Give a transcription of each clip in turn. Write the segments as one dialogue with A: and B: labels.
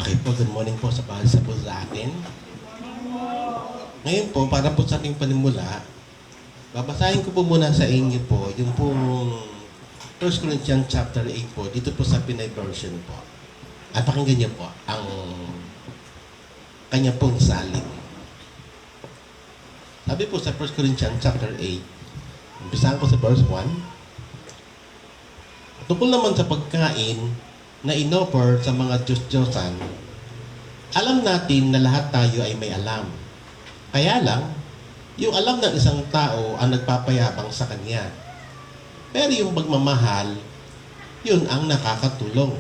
A: Okay po, good morning po sa pahalsa po sa atin. Ngayon po, para po sa ating panimula, babasahin ko po muna sa inyo po yung pong 1 Corinthians chapter 8 po, dito po sa Pinay version po. At pakinggan niyo po ang kanya pong salin. Sabi po sa 1 Corinthians chapter 8, umpisahan ko sa verse 1. Tungkol naman sa pagkain na inoffer sa mga Diyos-Diyosan, alam natin na lahat tayo ay may alam. Kaya lang, yung alam ng isang tao ang nagpapayabang sa kanya. Pero yung pagmamahal, yun ang nakakatulong.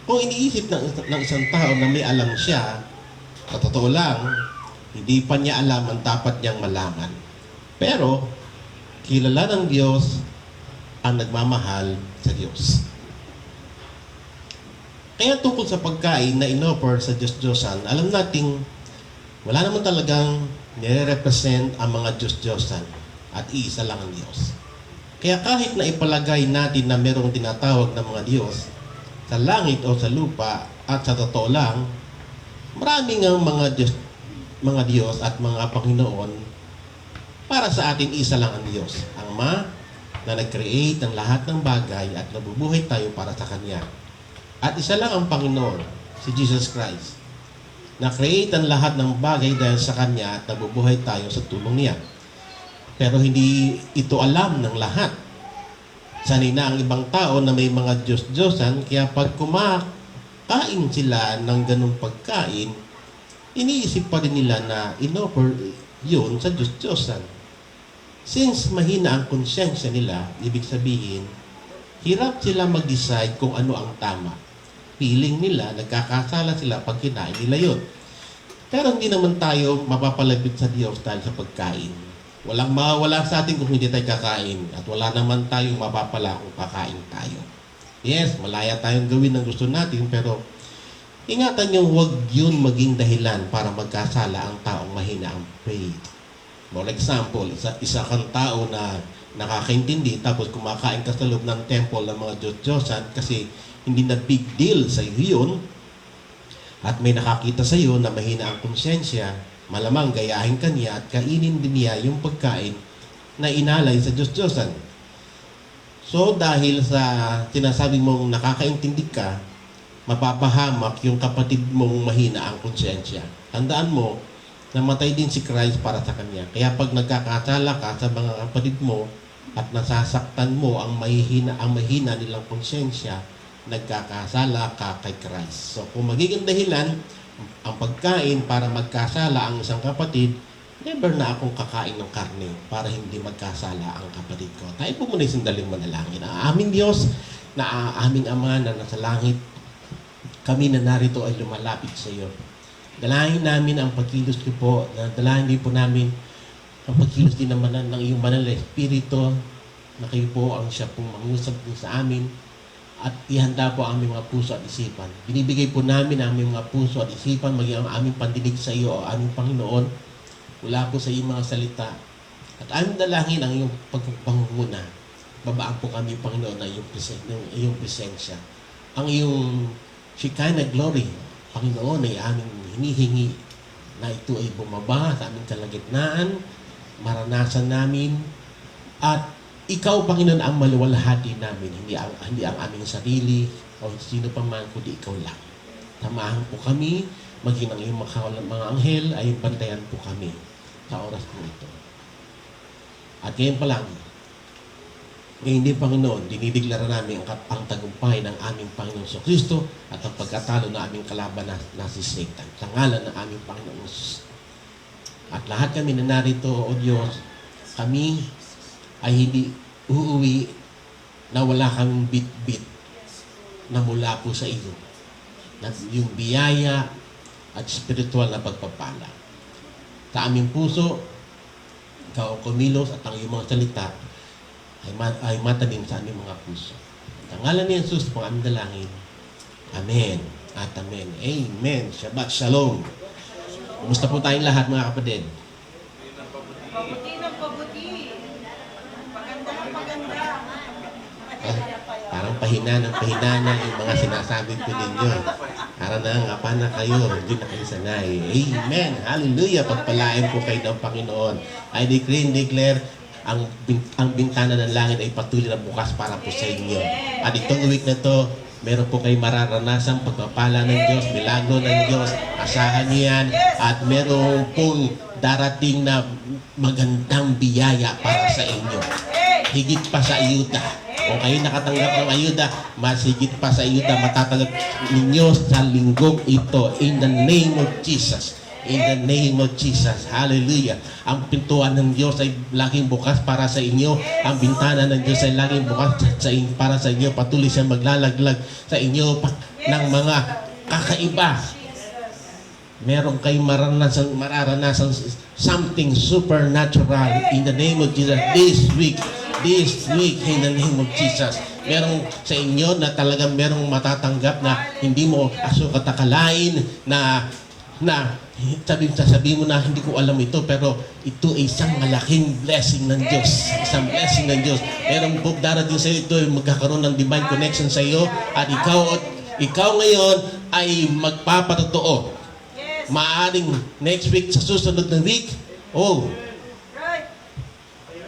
A: Kung iniisip ng isang tao na may alam siya, sa totoo lang, hindi pa niya alam ang dapat niyang malaman. Pero, kilala ng Diyos ang nagmamahal sa Diyos. Kaya tungkol sa pagkain na inoffer sa Diyos-Diyosan, alam nating wala naman talagang nire-represent ang mga Diyos-Diyosan at iisa lang ang Diyos. Kaya kahit na ipalagay natin na mayroong tinatawag na mga Diyos sa langit o sa lupa at sa totoo lang, maraming ang mga Diyos at mga Panginoon. Para sa atin, isa lang ang Diyos, ang Ama na nag-create ng lahat ng bagay at nabubuhay tayo para sa Kanya. At isa lang ang Panginoon, si Jesus Christ, na create ang lahat ng bagay dahil sa Kanya at nabubuhay tayo sa tulong Niya. Pero hindi ito alam ng lahat. Sanay na ang ibang tao na may mga Diyos-Diyosan, kaya pag kumakain sila ng ganung pagkain, iniisip pa rin nila na inoffer yun sa Diyos-Diyosan. Since mahina ang konsyensya nila, ibig sabihin, hirap sila mag-decide kung ano ang tama. Feeling nila, nagkakasala sila pag kinain nila yun. Pero hindi naman tayo mapapalapit sa Diyos dahil sa pagkain. Walang mawawala sa atin kung hindi tayo kakain. At wala naman tayong mapapala kung kakain tayo. Yes, malaya tayong gawin ang gusto natin, pero ingatan nyo, huwag yun maging dahilan para magkasala ang taong mahina ang faith. For example, isa kang tao na nakakaintindi, tapos kumakain ka sa loob ng temple ng mga Diyos-Diyosan kasi hindi na big deal sa iyo yun, at may nakakita sa iyo na mahina ang konsensya, malamang gayahin ka niya at kainin din niya yung pagkain na inalay sa Diyos-Diyosan. So dahil sa sinasabi mong nakakaintindi ka, mapapahamak yung kapatid mong mahina ang konsensya. Tandaan mo, namatay din si Christ para sa kanya. Kaya pag nagkakasala ka sa mga kapatid mo at nasasaktan mo ang mahina nilang konsensya, nagkakasala ka kay Christ. So kung magiging dahilan ang pagkain para magkasala ang isang kapatid, never na akong kakain ng karne para hindi magkasala ang kapatid ko. Tayo po muna sandaling manalangin. Ang aming Diyos na aming Ama na nasa langit, kami na narito ay lumalapit sa iyo. Dalangin namin ang pagkilos niyo po, dalangin din po namin ang pagkilos din naman ng iyong banal na Espiritu, na kayo po ang siya pong mangusap din sa amin, at ihanda po ang aming mga puso at isipan. Binibigay po namin ang aming mga puso at isipan, maging ang aming pandinig sa iyo o aming Panginoon, mula po sa iyong mga salita. At aming dalangin ang iyong pagpangunguna. Babaan po kami, Panginoon, na iyong presensya. Ang iyong Shekinah glory, Panginoon, ay aming hinihingi na ito ay bumaba sa aming kalagitnaan, maranasan namin, at ikaw, Panginoon, ang maluwalhati namin, hindi ang aming sarili o sino pa man, kundi ikaw lang. Tamahan po kami, maging ang iyong mga anghel ay bantayan po kami sa oras po ito. At ngayon pa lang, ngayon din, Panginoon, dinideklara namin ang tagumpay ng aming Panginoon sa Kristo at ang pagkatalo ng aming kalaban na si Satan sa ngalan ng aming Panginoon Jesus. At lahat kami na narito, O Diyos, kami ay hindi uuwi na wala kaming bit-bit na mula po sa iyo. Yung biyaya at spiritual na pagpapala. Sa aming puso, ikaw ang kumilos at ang iyong mga salita ay matalim sa aming mga puso. Sa ngalan ni Jesus po aming dalangin. Amen at amen. Amen. Shabbat Shalom. Kumusta po tayong lahat, mga kapatid?
B: Pabuti ng pabuti. Maganda ng maganda.
A: Parang pahina yung mga sinasabi po ninyo. Para na kayo, hindi na kayo sanay. Amen. Hallelujah. Pagpalain po kayo ng Panginoon. I decree and declare, ang bintana ng langit ay patuloy na bukas para po sa inyo. At itong week na to, meron po kayo mararanasan pagpapala ng Diyos, milagro ng Diyos, asahan niyo yan, at meron pong darating na magandang biyaya para sa inyo. Higit pa sa ayuda. Kung kayo nakatanggap ng ayuda, mas higit pa sa ayuda matatanggap ninyo sa linggong ito. In the name of Jesus. In the name of Jesus. Hallelujah. Ang pintuan ng Diyos ay laging bukas para sa inyo. Ang bintana ng Diyos ay laging bukas para sa inyo. Patuloy siya maglalaglag sa inyo ng mga kakaiba. Meron kayong mararanasan something supernatural in the name of Jesus this week in the name of Jesus. Merong sa inyo na talagang merong matatanggap na hindi mo asukat akalain na sabihin mo na hindi ko alam ito, pero ito ay isang malaking blessing ng Diyos. Isang blessing ng Diyos. Merong book darating sa iyo, ito ay magkakaroon ng divine connection sa iyo, at ikaw ngayon ay magpapatotoo. Maaring next week, sa susunod na week,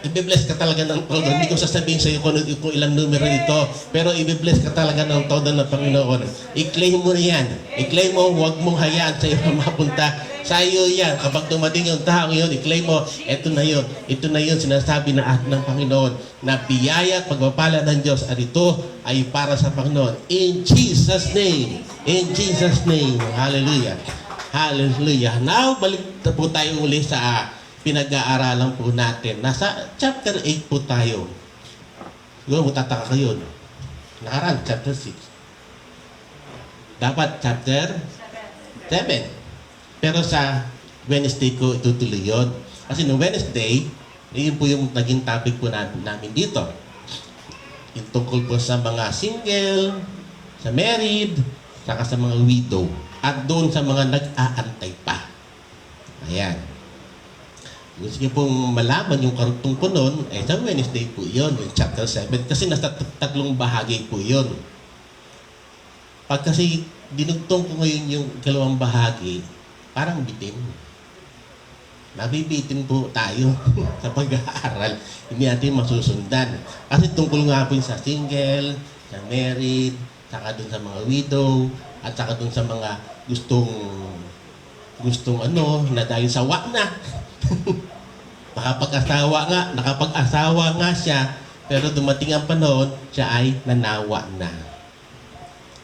A: i-bless ka talaga ng todo. Hindi ko sasabihin sa iyo kung ilang numero ito, pero i-bless ka talaga ng todo ng Panginoon. I-claim mo na yan. I-claim mo, huwag mong hayaan sa iyo mapunta. Sa iyo yan. Kapag dumating yung tao yun, i-claim mo, ito na yun. Ito na yun, sinasabi na ng Panginoon, na biyaya at pagpapala ng Diyos, at ito ay para sa Panginoon. In Jesus' name. In Jesus' name. Hallelujah. Hallelujah. Now, balik na po tayo uli sa pinag-aaralan po natin. Nasa chapter 8 po tayo. Siguro magtataka kayo. Nakaraan, chapter 6. Dapat chapter 7. Pero sa Wednesday ko itutuloy yun. Kasi no Wednesday, yun po yung naging topic po namin dito. Yung tungkol po sa mga single, sa married, saka sa mga widow. At doon sa mga nag-aantay pa. Ayan. Gusto niyo pong malaman yung karugtong ko nun, sa Wednesday po yun, yung chapter 7. Kasi nasa tatlong bahagi po yun. Pag kasi dinugtong ko ngayon yung dalawang bahagi, parang bitin. Nabibitin po tayo sa pag-aaral. Hindi natin masusundan. Kasi tungkol nga po sa single, sa married, saka dun sa mga widow, at saka dun sa mga gustong na dahil sawa na. nakapag-asawa nga siya, pero dumating ang panahon, siya ay nanawa na.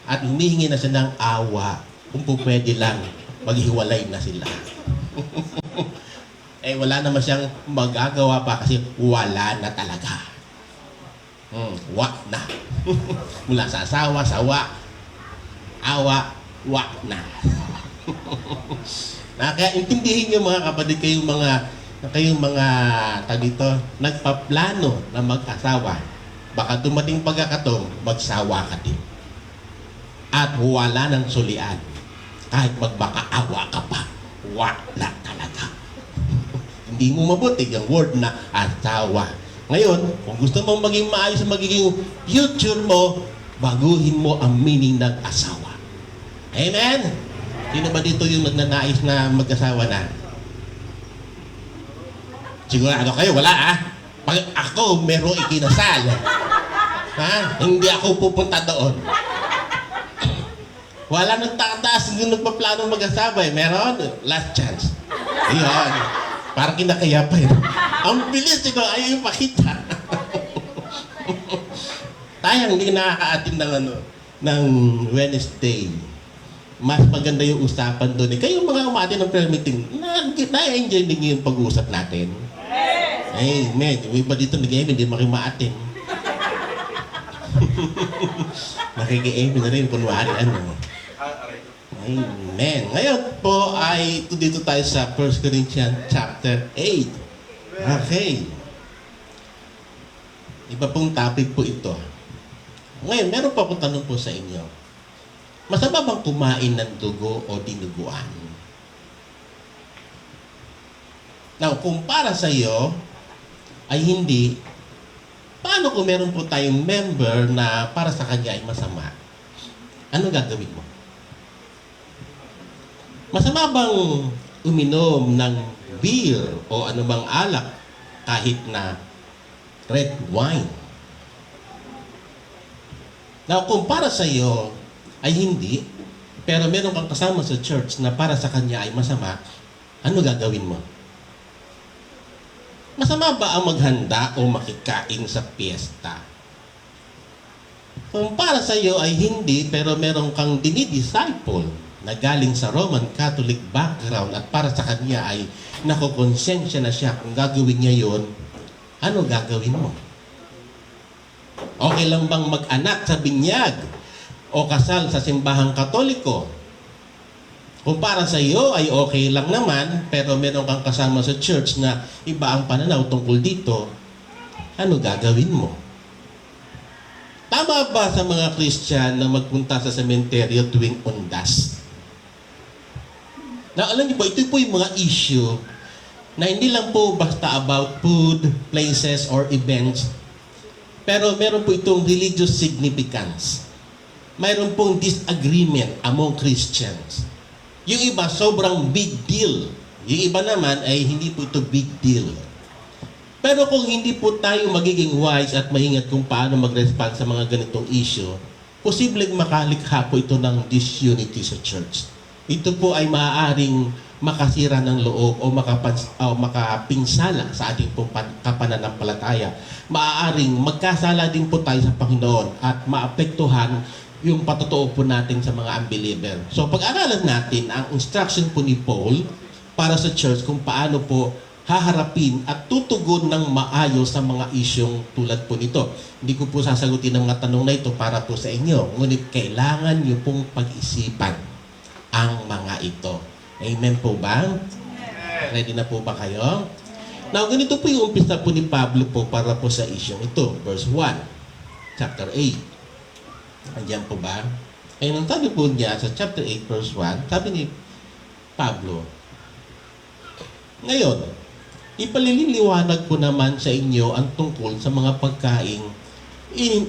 A: At humihingi na siya ng awa, kung po pwede lang, maghiwalay na sila. Wala naman siyang magagawa pa kasi wala na talaga. Wak na. Mula sa asawa, sawa, awa, wak na. Kaya intindihin niyo mga kapatid, kayong mga dito, nagpaplano na mag-asawa. Baka dumating pagkakataon, magsawa ka din. At wala ng sulian. Kahit magbakaawa ka pa, wala talaga. Hindi mo mabuti yung word na asawa. Ngayon, kung gusto mong maging maayos ang magiging future mo, baguhin mo ang meaning ng asawa. Amen? Sino ba dito yung nagnanais na mag-asawa na? Sigurado kayo, wala Pag ako merong ikinasal, hindi ako pupunta doon. Wala nang tataas yung nagpaplano mag-asawa Meron? Last chance. Ayun. Parang kinakaya pa yun. Ang bilis ito, ayaw yung pakita. Tayang hindi nakaka-attend ng Wednesday. Mas maganda yung usapan doon. Kayong mga umati ng prayer meeting, na-enjoy din yung pag-uusap natin. Amen. Yung iba dito nag-amen, hindi makimaatin. Nakiki-amen na rin, kunwari Amen. Ngayon po ay dito tayo sa 1 Corinthians chapter 8. Okay. Iba pong topic po ito. Ngayon, meron pa akong tanong po sa inyo. Masama bang kumain ng dugo o dinuguan? Now, kung para sa iyo ay hindi, Paano kung meron po tayong member na para sa kanya ay masama? Anong gagawin mo? Masama bang uminom ng beer o anumang alak kahit na red wine? Now, kung para sa iyo ay hindi, pero meron kang kasama sa church na para sa kanya ay masama, ano gagawin mo? Masama ba ang maghanda o makikain sa piyesta? Kung para sa iyo ay hindi, pero meron kang dinidisciple na galing sa Roman Catholic background at para sa kanya ay nakukonsensya na siya kung gagawin niya yon, ano gagawin mo? Okay lang bang mag-anak sa binyag o kasal sa simbahang Katoliko? Kung para sa iyo ay okay lang naman, pero meron kang kasama sa church na iba ang pananaw tungkol dito, ano gagawin mo? Tama ba sa mga Christian na magpunta sa sementeryo tuwing undas? Na alam niyo po, ito po yung mga issue na hindi lang po basta about food, places, or events, pero meron po itong religious significance. Mayroon pong disagreement among Christians. Yung iba, sobrang big deal. Yung iba naman ay hindi po ito big deal. Pero kung hindi po tayo magiging wise at maingat kung paano mag-respond sa mga ganitong issue, posibleng makalikha po ito ng disunity sa church. Ito po ay maaaring makasira ng loob o makapinsala sa ating pong kapananampalataya. Maaaring magkasala din po tayo sa Panginoon at maapektuhan yung patotoo po natin sa mga unbeliever. So pag-aralan natin ang instruction po ni Paul para sa church kung paano po haharapin at tutugon ng maayos sa mga isyong tulad po nito. Hindi ko po sasagutin ang mga tanong na ito para po sa inyo. Ngunit kailangan niyo pong pag-isipan ang mga ito. Amen po ba? Ready na po ba kayo? Now, ganito po yung umpisa po ni Pablo po para po sa isyong ito. Verse 1, chapter 8. Andiyan po ba? Ayun ang sabi po niya sa chapter 8 verse 1, sabi ni Pablo, ngayon, ipaliliwanag ko naman sa inyo ang tungkol sa mga pagkaing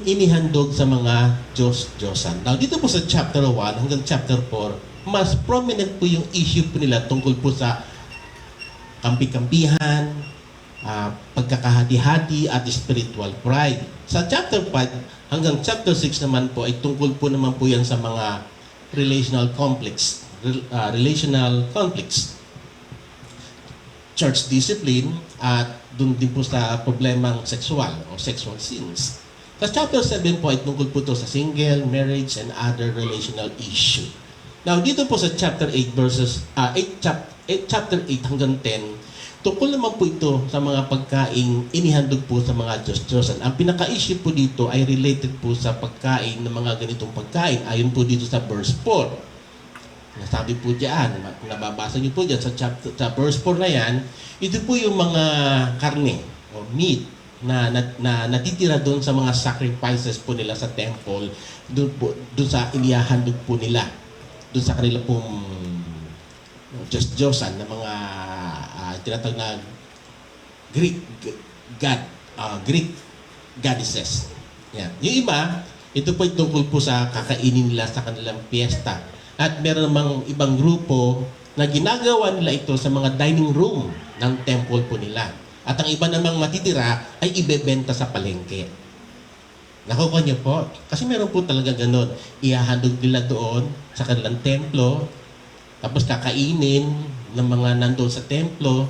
A: inihandog sa mga Diyos-Diyosan. Now, dito po sa chapter 1 hanggang chapter 4, mas prominent po yung issue po nila tungkol po sa kampi-kampihan, pagkakahati-hati at spiritual pride. Sa chapter 5 hanggang chapter 6 naman po ay tungkol po naman po yan sa mga relational conflicts, church discipline at dun din po sa problemang sexual o sexual sins. Sa chapter 7 po ay tungkol po ito sa single, marriage, and other relational issue. Now dito po sa chapter 8 verses chapter 8 hanggang 10, tungkol naman po ito sa mga pagkaing inihandog po sa mga Diyos-Diyosan. Ang pinaka-issue po dito ay related po sa pagkain ng mga ganitong pagkain. Ayon po dito sa verse 4. Nasabi po diyan, nababasa niyo po diyan sa verse 4 na yan, ito po yung mga karne o meat na natitira doon sa mga sacrifices po nila sa temple, doon sa inihahandog po nila, doon sa kanila pong Diyos-Diyosan na mga tinatawag na Greek goddesses. Yan. Yung iba, ito po ay tungkol po sa kakainin nila sa kanilang piyesta. At meron namang ibang grupo na ginagawa nila ito sa mga dining room ng temple po nila. At ang iba namang matitira ay ibebenta sa palengke. Nakukuha niyo po? Kasi meron po talaga ganun. Ihahandog nila doon sa kanilang templo, tapos kakainin ng mga nandoon sa templo.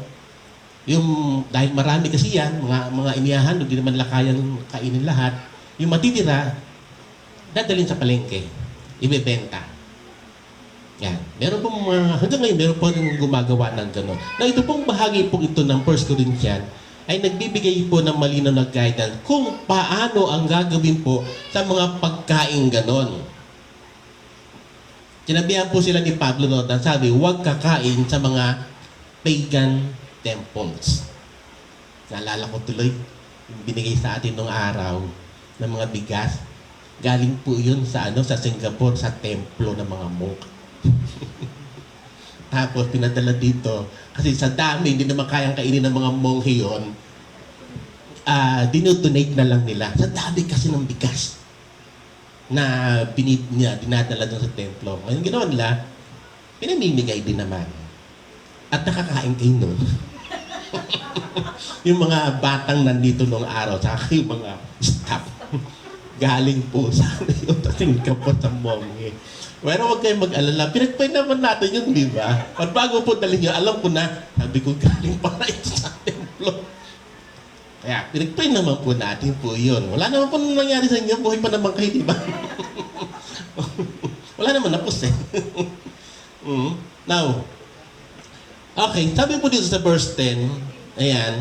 A: Dahil marami kasi yan, mga inihahandog, hindi naman kayang kainin lahat. Yung matitira, dadalhin sa palengke, ibebenta. Yan. Meron pong hanggang ngayon, meron po rin gumagawa ng gano'n. Na ito pong bahagi po ito ng 1 Corinthians ay nagbibigay po ng malinaw na guidance kung paano ang gagawin po sa mga pagkain gano'n. Sinabihan po sila ni Pablo noon, sabi, huwag kakain sa mga pagan temples. Naalala ko tuloy, yung binigay sa atin nung araw ng mga bigas. Galing po yun sa Singapore, sa templo ng mga monk. Tapos pinadala dito kasi sa dami hindi naman kayang kainin ng mga monghe yun. dinodonate na lang nila. Sa dami kasi ng bigas na dinadala doon sa templo. Ngayon ginawa nila, pinamimigay din naman. At nakakain kayo nun. Yung mga batang nandito noong araw, saka yung mga staff, galing po sa yung tingka po sa mommy. Pero huwag kayong mag-alala. Pinagpay naman natin yun, di ba? Pag bago po dalhin nyo, alam ko na, sabi ko, galing para ito sa templo. Kaya, pinagpay naman po natin po yun. Wala naman po nangyari sa inyo. Buhay pa naman kayo, di ba? Wala naman napos eh. Now, okay, sabi po dito sa verse 10, ayan,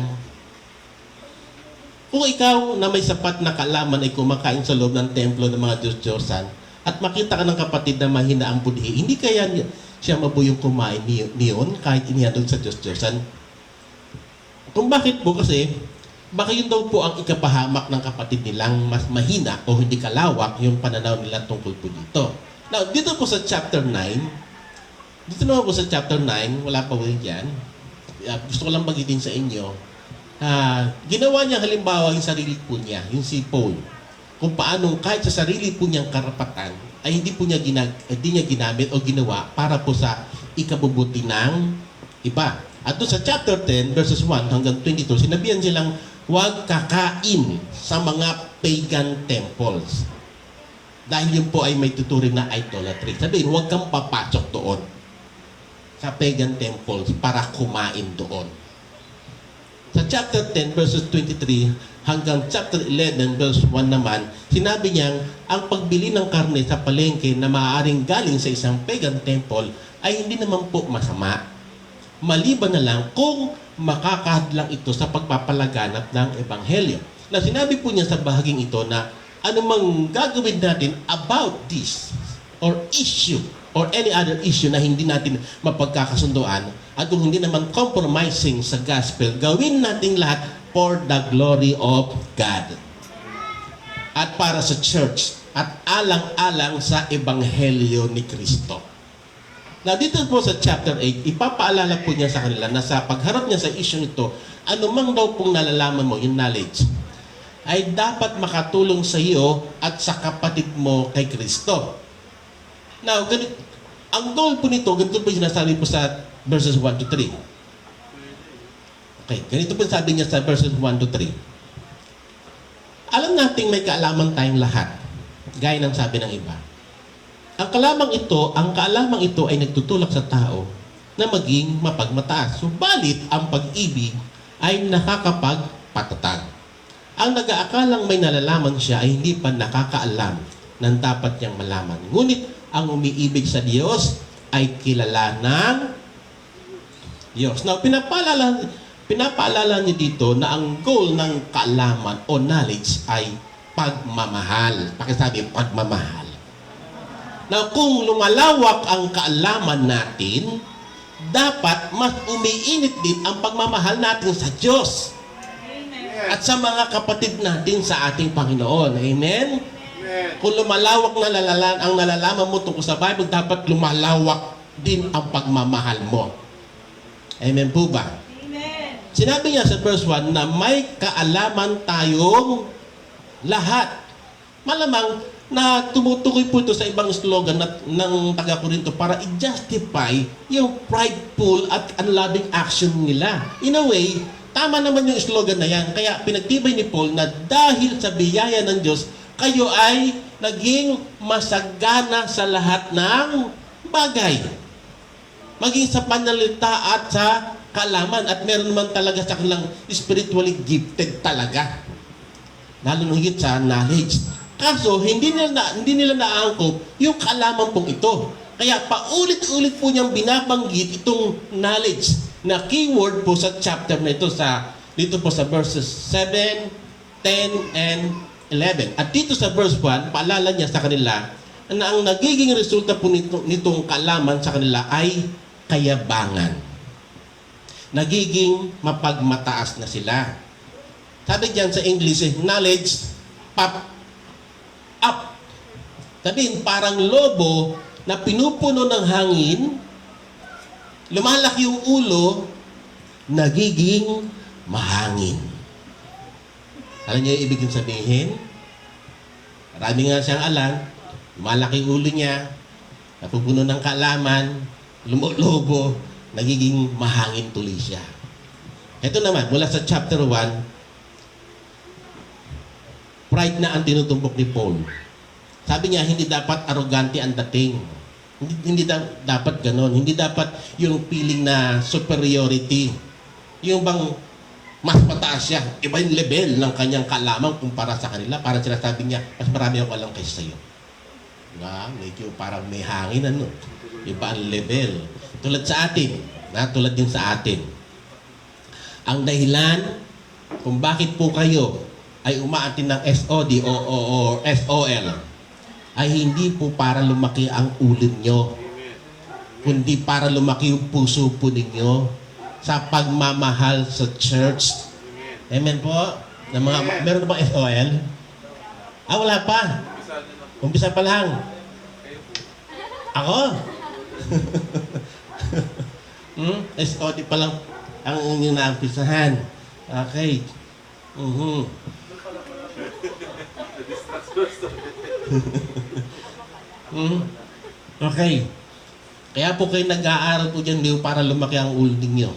A: kung ikaw na may sapat na kaalaman ay kumakain sa loob ng templo ng mga Diyos-Diyosan, at makita ka ng kapatid na mahina ang budhi, hindi kaya siya mabuyong kumain niyon kahit inihandog sa Diyos-Diyosan? Kung bakit po kasi, baka yun daw po ang ikapahamak ng kapatid nilang mas mahina o hindi kalawak yung pananaw nila tungkol po dito. Now, dito po sa chapter 9, dito naman po sa chapter 9, wala pa po yan. Gusto ko lang bagitin sa inyo. Ginawa niya halimbawa yung sarili po niya, yung si Paul. Kung paano kahit sa sarili po niyang karapatan ay hindi niya ginamit o ginawa para po sa ikabubuti ng iba. At doon sa chapter 10 verses 1 hanggang 22, sinabihan silang huwag kakain sa mga pagan temples. Dahil yun po ay may tuturing na idolatry. Sabihin, huwag kang papasok doon sa pagan temples para kumain doon. Sa chapter 10 verses 23 hanggang chapter 11 verse 1 naman, sinabi niyang ang pagbili ng karne sa palengke na maaaring galing sa isang pagan temple ay hindi naman po masama. Maliban na lang kung makakahadlang ito sa pagpapalaganap ng ebanghelyo. Na sinabi po niya sa bahaging ito na anumang gagawin natin about this or issue or any other issue na hindi natin mapagkakasunduan at kung hindi naman compromising sa gospel, gawin natin lahat for the glory of God at para sa church at alang-alang sa ebanghelyo ni Kristo. Na dito po sa chapter 8, ipapaalala po niya sa kanila na sa pagharap niya sa issue nito, anumang daw pong nalalaman mo, yung knowledge, ay dapat makatulong sa iyo at sa kapatid mo kay Kristo. Now, ang goal po nito, ganito po yung sinasabi po sa verses 1 to 3. Okay, ganito po sabi niya sa verses 1 to 3. Alam nating may kaalaman tayong lahat, gaya ng sabi ng iba. Ang kaalamang ito ay nagtutulak sa tao na maging mapagmataas. Subalit, ang pag-ibig ay nakakapagpatatag. Ang nag-aakalang may nalalaman siya ay hindi pa nakakaalam ng dapat niyang malaman. Ngunit, ang umiibig sa Diyos ay kilala ng Diyos. Now, pinapaalala niyo dito na ang goal ng kaalaman o knowledge ay pagmamahal. Pakisabi, pagmamahal. Now, kung lumalawak ang kaalaman natin, dapat mas umiinit din ang pagmamahal natin sa Diyos. Amen. At sa mga kapatid natin sa ating Panginoon. Amen? Amen. Kung lumalawak ang nalalaman mo tungkol sa Bible, dapat lumalawak din ang pagmamahal mo. Amen po ba? Amen. Sinabi niya sa verse 1 na may kaalaman tayong lahat. Malamang na tumutukoy po ito sa ibang slogan ng taga-Korinto para i-justify yung prideful at unloving action nila. In a way, tama naman yung slogan na yan. Kaya pinagtibay ni Paul na dahil sa biyaya ng Diyos, kayo ay naging masagana sa lahat ng bagay. Maging sa panalita at sa kaalaman. At meron naman talaga sa kanilang spiritually gifted talaga. Lalo nung higit sa knowledge. Kaso, hindi nila naangkop yung kaalaman pong ito. Kaya paulit-ulit po niyang binabanggit itong knowledge na keyword po sa chapter na ito dito po sa verses 7, 10, and 11. At dito sa verse 1, paalala niya sa kanila na ang nagiging resulta po nitong kaalaman sa kanila ay kayabangan. Nagiging mapagmataas na sila. Sabi diyan sa English, knowledge pop up. Sabihin, parang lobo na pinupuno ng hangin, lumalaki yung ulo, nagiging mahangin. Alam niyo yung ibig sabihin? Marami nga siyang alam, malaki ulo niya, napupuno ng kaalaman, lumulobo, nagiging mahangin tuloy siya. Ito naman, mula sa chapter 1, pride na ang tinutumbok ni Paul. Sabi niya, hindi dapat arrogante ang dating. Hindi dapat ganon. Hindi dapat yung feeling na superiority. Yung bang mas mataas siya. Iba yung level ng kanyang kaalaman kumpara sa kanila. Parang sinasabi niya, mas marami ako alam kaysa sa'yo. Diba? Medyo parang may hangin, ano? Iba ang level. Tulad sa atin. Tulad din sa atin. Ang dahilan kung bakit po kayo ay umaatin ng SOD o SOL ay hindi po para lumaki ang ulo nyo, kundi para lumaki yung puso po ninyo sa pagmamahal sa church. Amen po? Meron na bang SOL? Wala pa. Umpisa pa lang. Ako? SOD pa lang ang inyong naampisahan. Okay. Okay. Kaya po kayo nag-aaral po dyan para lumaki ang ulo ninyo.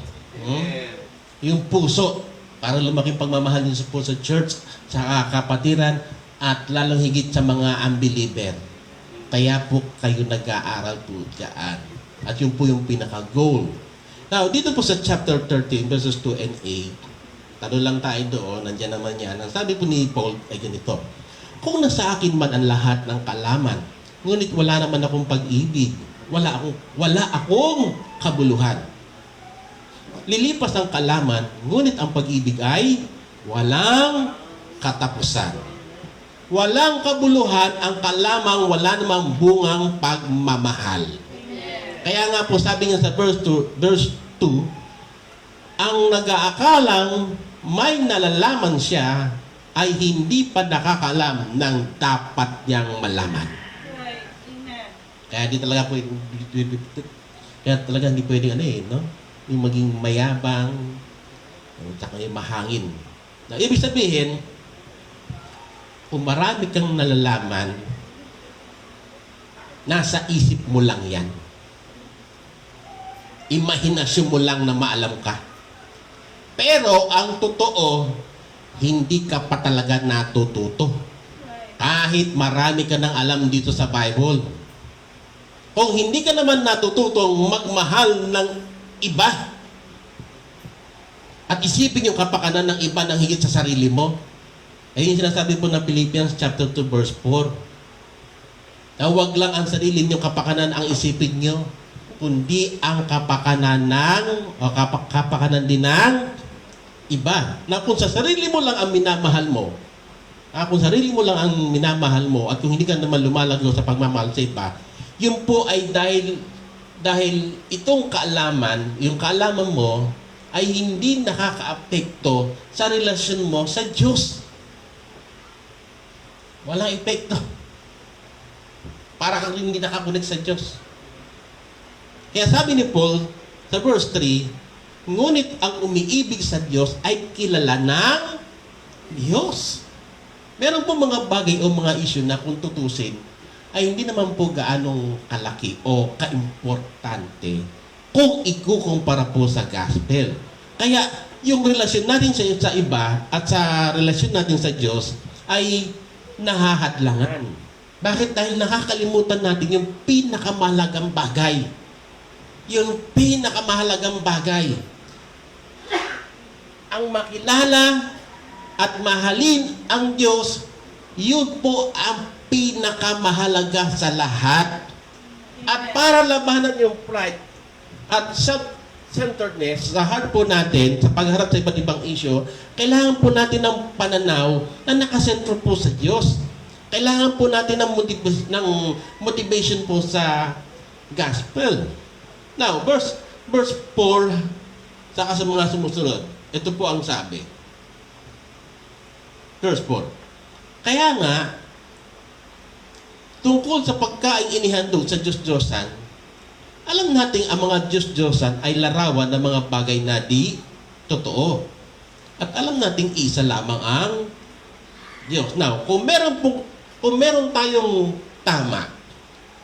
A: Yung puso, para lumaki pagmamahal niyo po sa church, sa kapatiran, at lalong higit sa mga unbeliever. Kaya po kayo nag-aaral po dyan. At yun po yung pinaka-goal. Now, dito po sa chapter 13, verses 2 and 8, talo lang tayo doon, nandiyan naman yan. Ang sabi po ni Paul ay ganito, kung nasa akin man ang lahat ng kaalaman, ngunit wala naman akong pag-ibig, wala akong kabuluhan. Lilipas ang kaalaman, ngunit ang pag-ibig ay walang katapusan. Walang kabuluhan ang kalamang wala namang bungang pagmamahal. Kaya nga po sabi niya sa verse 2, ang nag-aakalang may nalalaman siya ay hindi pa nakakalam ng dapat niyang malaman. Kaya di talaga po hindi pwedeng no? Yung maging mayabang, tsaka yung mahangin. Now, ibig sabihin, kung marami kang nalalaman, nasa isip mo lang yan. Imahinasyon mo lang na maalam ka. Pero ang totoo, hindi ka pa talaga natututo. Kahit marami ka nang alam dito sa Bible. Kung hindi ka naman natututong magmahal ng iba at isipin yung kapakanan ng iba ng higit sa sarili mo, ay yung sinasabi po ng Philippians chapter 2 verse 4. Na huwag lang ang sarili niyong kapakanan ang isipin niyo, kundi ang kapakanan din ng iba. Na kung sa sarili mo lang ang minamahal mo, at kung kung hindi ka naman lumalago sa pagmamahal sa iba, yun po ay dahil itong kaalaman, yung kaalaman mo, ay hindi nakaka-apekto sa relasyon mo sa Diyos. Walang epekto. Para kang hindi nakakunik sa Diyos. Kaya sabi ni Paul sa verse 3, ngunit ang umiibig sa Diyos ay kilala ng Diyos. Meron po mga bagay o mga issue na kung tutusin, ay hindi naman po gaanong kalaki o kaimportante kung ikukumpara po sa gospel. Kaya yung relasyon natin sa iba at sa relasyon natin sa Diyos ay nahahadlangan. Bakit? Dahil nakakalimutan natin yung pinakamahalagang bagay. Yung pinakamahalagang bagay. Ang makilala at mahalin ang Diyos, yun po ang pinakamahalaga sa lahat. At para labanan yung pride at self-centeredness sa heart po natin, sa pagharap sa iba't ibang issue, kailangan po natin ng pananaw na nakasentro po sa Diyos. Kailangan po natin ng motivation po sa gospel. Now, verse 4, saka sa mga sumusunod, ito po ang sabi. Verse 4. Kaya nga, tungkol sa pagkain inihandog sa Diyos-Diyosan, alam natin ang mga Diyos-Diyosan ay larawan ng mga bagay na di totoo. At alam natin isa lamang ang Diyos. Now, kung meron tayong tama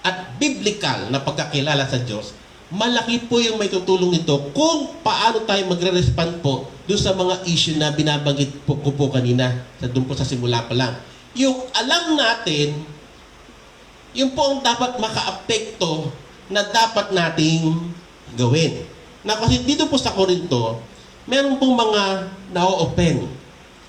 A: at biblical na pagkakilala sa Diyos, malaki po yung may tutulong nito kung paano tayo magre-respond po doon sa mga issue na binabanggit ko po kanina doon po sa simula pa lang. Yung alam natin, yung po ang dapat maka-apekto na dapat nating gawin. Na kasi dito po sa Korinto, meron pong mga na-open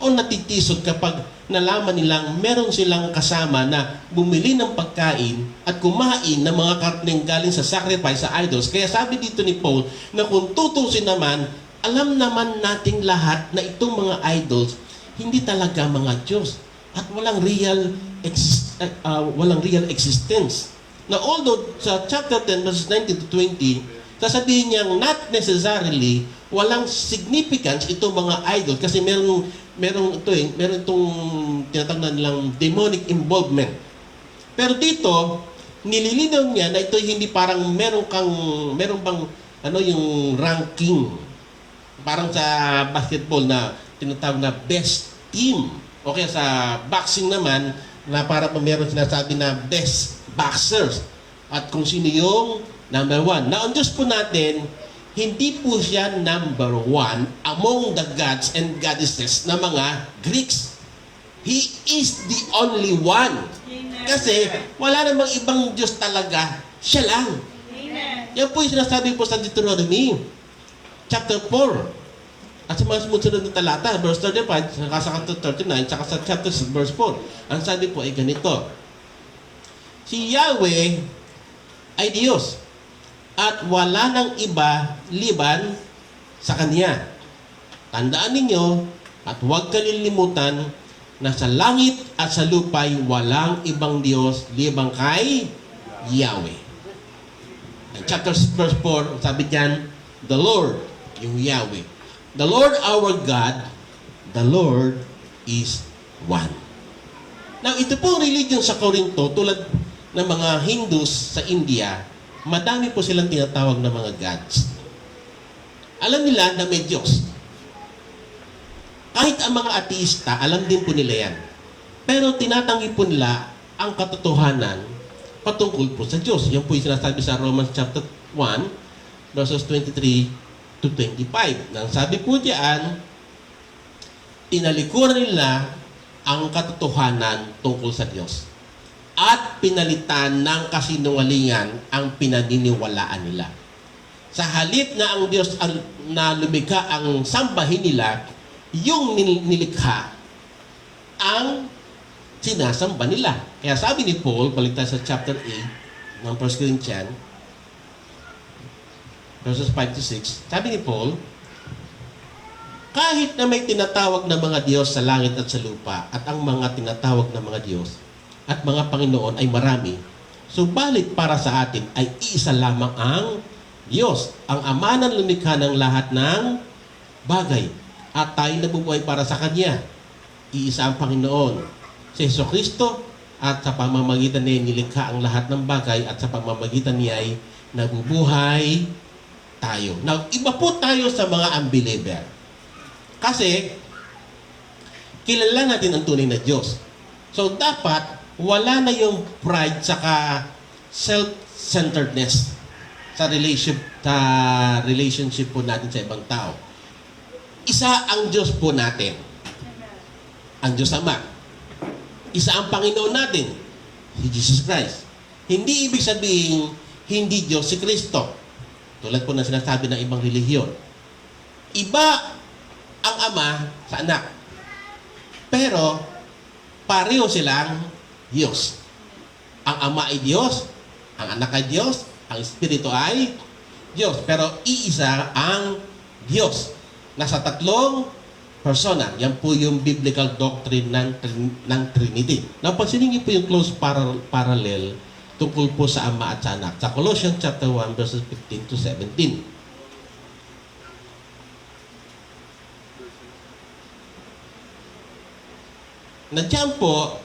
A: o natitisod kapag nalaman nilang meron silang kasama na bumili ng pagkain at kumain ng mga karneng galing sa sacrifice sa idols. Kaya sabi dito ni Paul na kung tutusin naman, alam naman nating lahat na itong mga idols hindi talaga mga Diyos at walang real existence. Now, although sa chapter 10 verses 19 to 20, sasabihin niyang not necessarily walang significance itong mga idol kasi meron itong tinatawag nilang demonic involvement. Pero dito, nililinaw niya na ito hindi parang meron bang yung ranking. Parang sa basketball na tinatawag na best team. O kaya sa boxing naman, na para meron sinasabi na best boxers. At kung sino yung number one. Na ang Diyos po natin, hindi po siya number one among the gods and goddesses na mga Greeks. He is the only one.
C: Amen.
A: Kasi wala namang ibang Diyos talaga. Siya lang.
C: Amen.
A: Yan po yung sinasabi po sa Deuteronomy chapter 4. At sa mga sumusunod na talata, verse 35, saka sa 39, saka sa chapter 6, verse 4. Ang sabi po ay ganito. Si Yahweh ay Diyos at wala nang iba liban sa Kanya. Tandaan ninyo at huwag kalilimutan na sa langit at sa lupa'y walang ibang Diyos liban kay Yahweh. And chapter 6 verse 4, sabi diyan, the Lord, yung Yahweh. The Lord our God, the Lord is one. Now, ito pong religion sa Corinto, tulad ng mga Hindus sa India, madami po silang tinatawag na mga gods. Alam nila na may Diyos. Kahit ang mga ateista, alam din po nila yan. Pero tinatanggi po nila ang katotohanan patungkol po sa Diyos. Yan po yung sinasabi sa Romans chapter 1, verses 23 to 25. Nang sabi po diyan, tinalikuran nila ang katotohanan tungkol sa Diyos. At pinalitan ng kasinungalingan ang pinaniniwalaan nila. Sa halip na ang Diyos na lumikha ang sambahin nila, yung nilikha ang sinasamba nila. Kaya sabi ni Paul, balik tayo sa chapter 8 ng 1 Corinthians, verses 5 to 6, sabi ni Paul, kahit na may tinatawag na mga Diyos sa langit at sa lupa, at ang mga tinatawag na mga Diyos at mga Panginoon ay marami, subalit para sa atin ay iisa lamang ang Diyos, ang Ama ng lumikha ng lahat ng bagay, at tayo nabubuhay para sa Kanya. Iisa ang Panginoon, si Jesucristo, at sa pamamagitan niya nilikha ang lahat ng bagay, at sa pamamagitan niya ay nabubuhay tayo. Now, iba po tayo sa mga unbeliever. Kasi, kilala natin ang tunay na Diyos. So, dapat, wala na yung pride saka self-centeredness sa relationship po natin sa ibang tao. Isa ang Diyos po natin. Ang Diyos Ama. Isa ang Panginoon natin. Si Jesus Christ. Hindi ibig sabihin, hindi Diyos si Kristo. Tulad po na sinasabi ng ibang relihiyon. Iba ang Ama sa Anak. Pero, pareho silang Diyos. Ang Ama ay Diyos, ang Anak ay Diyos, ang Espiritu ay Diyos. Pero iisa ang Diyos. Nasa tatlong persona. Yan po yung biblical doctrine ng Trinity. Napansinin niyo po yung close parallel tungkol po sa Ama at sa Anak. Sa Colossians chapter 1 verses 15 to 17. Nandiyan po,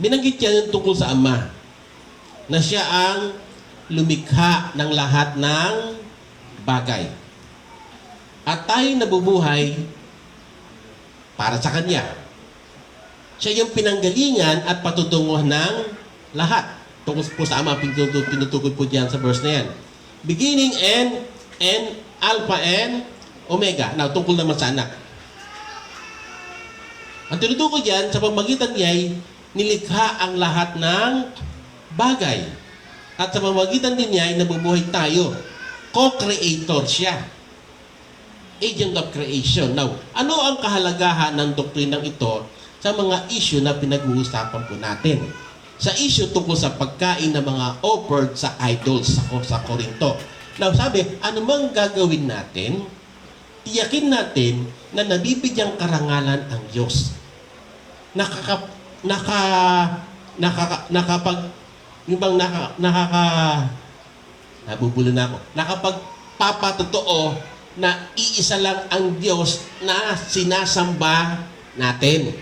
A: binanggit niya yung tungkol sa Ama na siya ang lumikha ng lahat ng bagay. At tayo nabubuhay para sa Kanya. Siya yung pinanggalingan at patutunguhan ng lahat. Tungkol po sa Ama, pinutukod po diyan sa verse na yan. Beginning and Alpha and Omega. Now, tungkol naman sa anak. Ang tinutukoy diyan, sa pamagitan niya ay nilikha ang lahat ng bagay. At sa pamagitan din niya ay nabubuhay tayo. Co-creator siya. Agent of creation. Now, ano ang kahalagahan ng doktrinang ito sa mga issue na pinag-uusapan po natin? Sa issue tungkol sa pagkain ng mga offered sa idols sa Korinto. Now, sabi, ano mang gagawin natin, tiyakin natin na nabibigyang karangalan ang Diyos. Nabubulo na ako. Nakapagpapatotoo na iisa lang ang Diyos na sinasamba natin.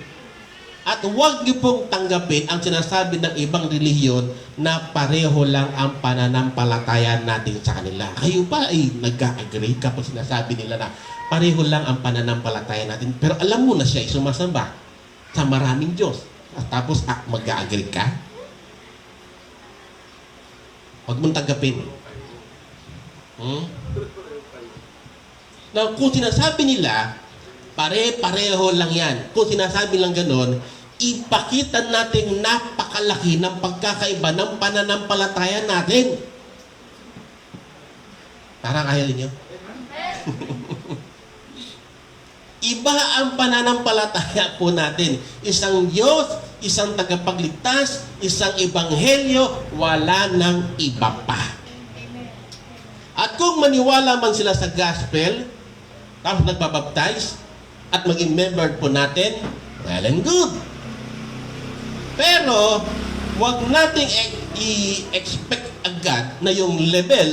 A: At huwag niyo pong tanggapin ang sinasabi ng ibang relihiyon na pareho lang ang pananampalataya natin sa kanila. Kayo ba ay nag-agree kapag sinasabi nila na pareho lang ang pananampalataya natin? Pero alam mo na siya ay sumasamba sa maraming Diyos. At tapos mag-agree ka? Huwag mong tanggapin. Now, kung sinasabi nila, pare-pareho lang yan. Kung sinasabi lang ganon, ipakita natin napakalaki ng pagkakaiba ng pananampalataya natin. Parang ayaw niyo? Iba ang pananampalataya po natin. Isang Diyos, isang tagapagligtas, isang ebanghelyo, wala nang iba pa. At kung maniwala man sila sa gospel, tapos nagbabaptize, at maging member po natin, well and good. Pero, wag nating i-expect agad na yung level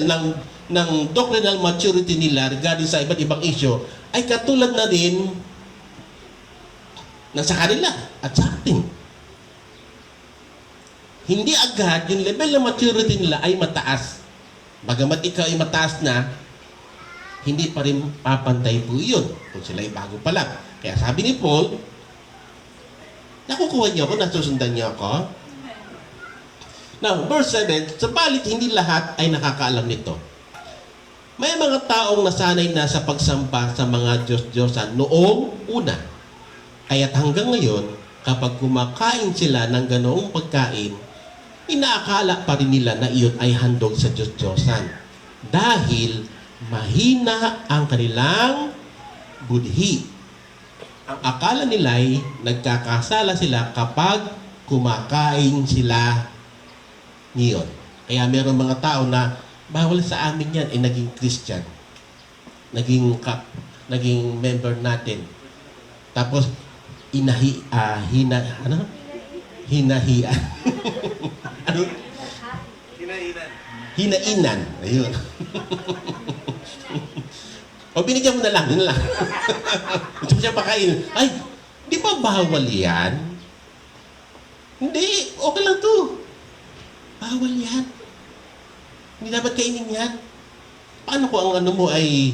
A: ng doctrinal maturity nila regarding sa iba't ibang issue ay katulad na din na sa kanila at sa atin. Hindi agad yung level ng maturity nila ay mataas. Bagamat ikaw ay mataas na, hindi pa rin papantay po yun kung sila ay bago pa lang. Kaya sabi ni Paul, nakukuha niyo ako, nasusundan niyo ako. Now, verse 7, sabalit hindi lahat ay nakakaalam nito. May mga taong nasanay na sa pagsamba sa mga Diyos-Diyosan noong una. Kaya't hanggang ngayon, kapag kumakain sila ng ganoong pagkain, inaakala pa rin nila na iyon ay handog sa Diyos-Diyosan. Dahil mahina ang kanilang budhi. Ang akala nila ay nagkakasala sila kapag kumakain sila niyon. Kaya mayroong mga tao na bawal sa amin yan, naging Christian. Naging member natin. Tapos, hinahian. Ano? Hinainan. Ayun. O binigyan mo na lang, yun lang. Gusto mo siya pakain. Ay, di ba bawal yan? Hindi, okay lang to. Bawal yan. Hindi dapat kainin yan. Paano kung ang ano mo ay,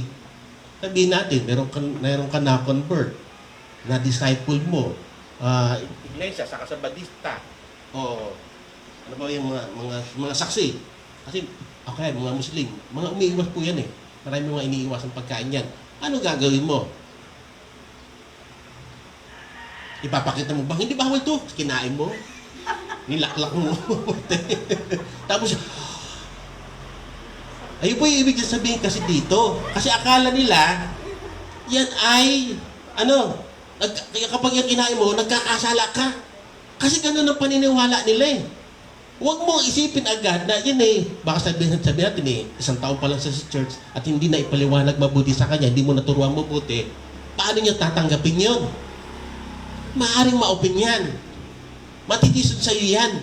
A: sabihin natin, meron ka na convert, na disciple mo, iglesia, saka sa Badista, o ano ba yung mga saksi. Kasi, okay, mga Muslim, mga umiiwas po yan eh. Marami mga iniiwasan pagkain yan. Ano gagawin mo? Ipapakita mo ba? Hindi bawal to. Kinain mo. Nilaklak mo. Tapos, ayun po yung ibig sabihin kasi dito. Kasi akala nila, yan ay, kaya kapag yan kinain mo, nagkakasala ka. Kasi ganun ang paniniwala nila eh. Huwag mong isipin agad na yun eh, baka sabihin natin eh, isang taon pa lang sa church at hindi na ipaliwanag mabuti sa kanya, hindi mo naturuan mabuti, paano niya tatanggapin yun? Maaring ma-open yan. Matitisod sa iyo yan.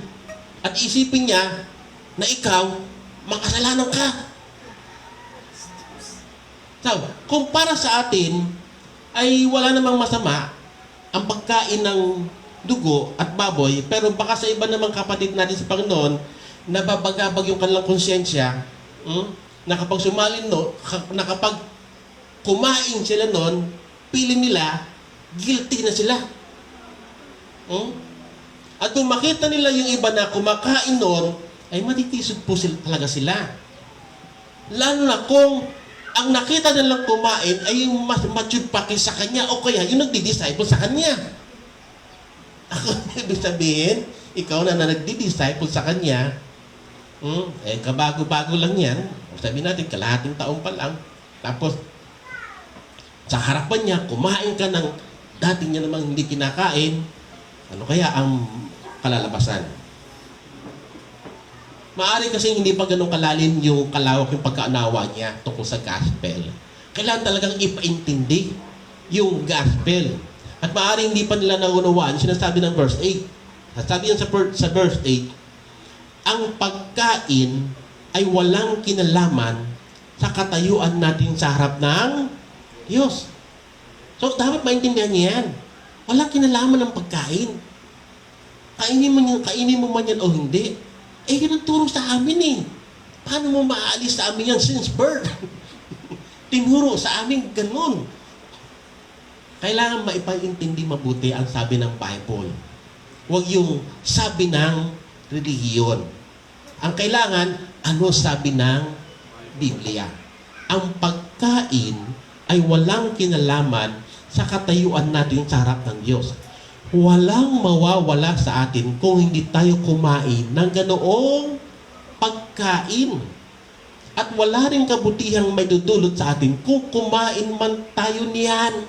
A: At isipin niya na ikaw, makasalanan ka. So, kung para sa atin, ay wala namang masama ang pagkain ng dugo at baboy, pero baka sa iba namang kapatid natin sa Panginoon, nababagabag yung kanilang konsyensya, na kapag sumalin na kapag kumain sila nun, pili nila guilty na sila. Hmm? At kung makita nila yung iba na kumakain noon, ay matitisod po talaga sila. Lalo na kung ang nakita nilang kumain ay yung mas matured pa kaysa kanya o kaya yung nagdi-disciple sa kanya. Ako, ibig sabihin, ikaw na nagdi-disciple sa kanya, kabago-bago lang yan. Sabihin natin, kalahating taon pa lang. Tapos, sa harapan niya, kumain ka ng dati niya namang hindi kinakain. Ano kaya ang kalalabasan? Maari kasi hindi pa ganun kalalim yung kalawak yung pagkaunawa niya tungkol sa gospel. Kailangan talagang ipaintindi yung gospel. At maari hindi pa nila naunawaan, sinasabi ng verse 8. Sabi yan sa verse 8, ang pagkain ay walang kinalaman sa katayuan natin sa harap ng Diyos. So, dapat maintindihan niya yan. Walang kinalaman ng pagkain. Kainin mo man yan o hindi. Eh, yun ang turo sa amin eh. Paano mo maaalis sa amin yan since birth? Tinuro sa amin ganun. Kailangan maipaintindi mabuti ang sabi ng Bible. Huwag yung sabi ng relihiyon. Ang kailangan, ano sabi ng Biblia? Ang pagkain ay walang kinalaman sa katayuan natin sa harap ng Diyos. Walang mawawala sa atin kung hindi tayo kumain ng ganoong pagkain. At wala rin kabutihang may dudulot sa atin kung kumain man tayo niyan.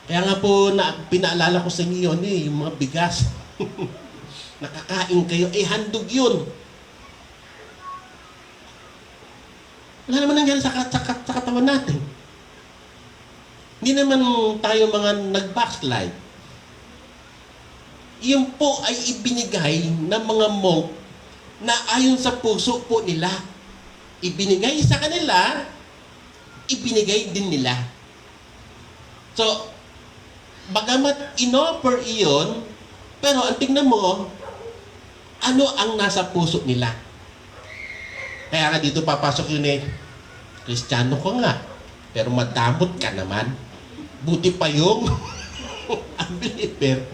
A: Kaya nga po, pinaalala ko sa inyo yung mga bigas. Nakakain kayo, handog yun. Wala naman nangyari sa katawan natin. Hindi naman tayo mga nag-backslide. Iyon po ay ibinigay ng mga monk na ayon sa puso po nila. Ibinigay sa kanila, ibinigay din nila. So, bagamat inoffer iyon, pero ang tingnan mo, ano ang nasa puso nila? Kaya nga dito papasok yun Kristiyano ko nga, pero madamot ka naman. Buti pa yung unbeliever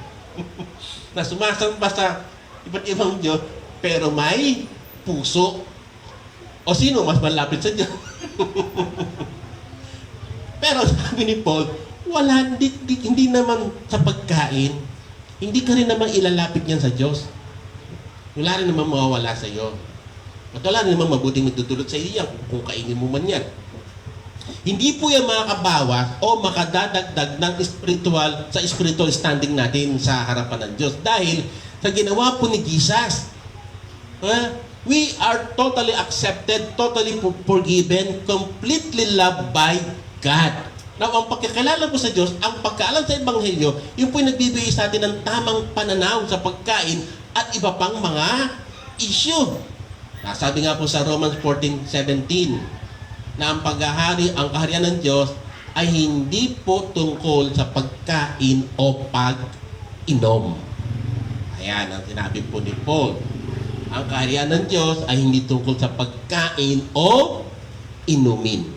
A: na sumasamba sa iba't ibang Diyos, pero may puso. O sino mas malapit sa Diyos? Pero sabi ni Paul, hindi naman sa pagkain, hindi ka rin naman ilalapit yan sa Diyos. Wala rin naman mawawala sa iyo. At wala rin naman mabuting magdudulot sa iyo kung kainin mo man yan. Hindi po yan makakabawas o makadadagdag ng sa spiritual standing natin sa harapan ng Diyos. Dahil sa ginawa po ni Jesus, we are totally accepted, totally forgiven, completely loved by God. Now, ang pagkakilala po sa Diyos, ang pagkaalam sa Ebanghelyo, yung po yung nagbibigay sa atin ng tamang pananaw sa pagkain at iba pang mga issue. Sabi nga po sa Romans 14:17, na ang ang kaharian ng Diyos ay hindi po tungkol sa pagkain o pag-inom. Ayan ang sinabi po ni Paul. Ang kaharian ng Diyos ay hindi tungkol sa pagkain o inumin.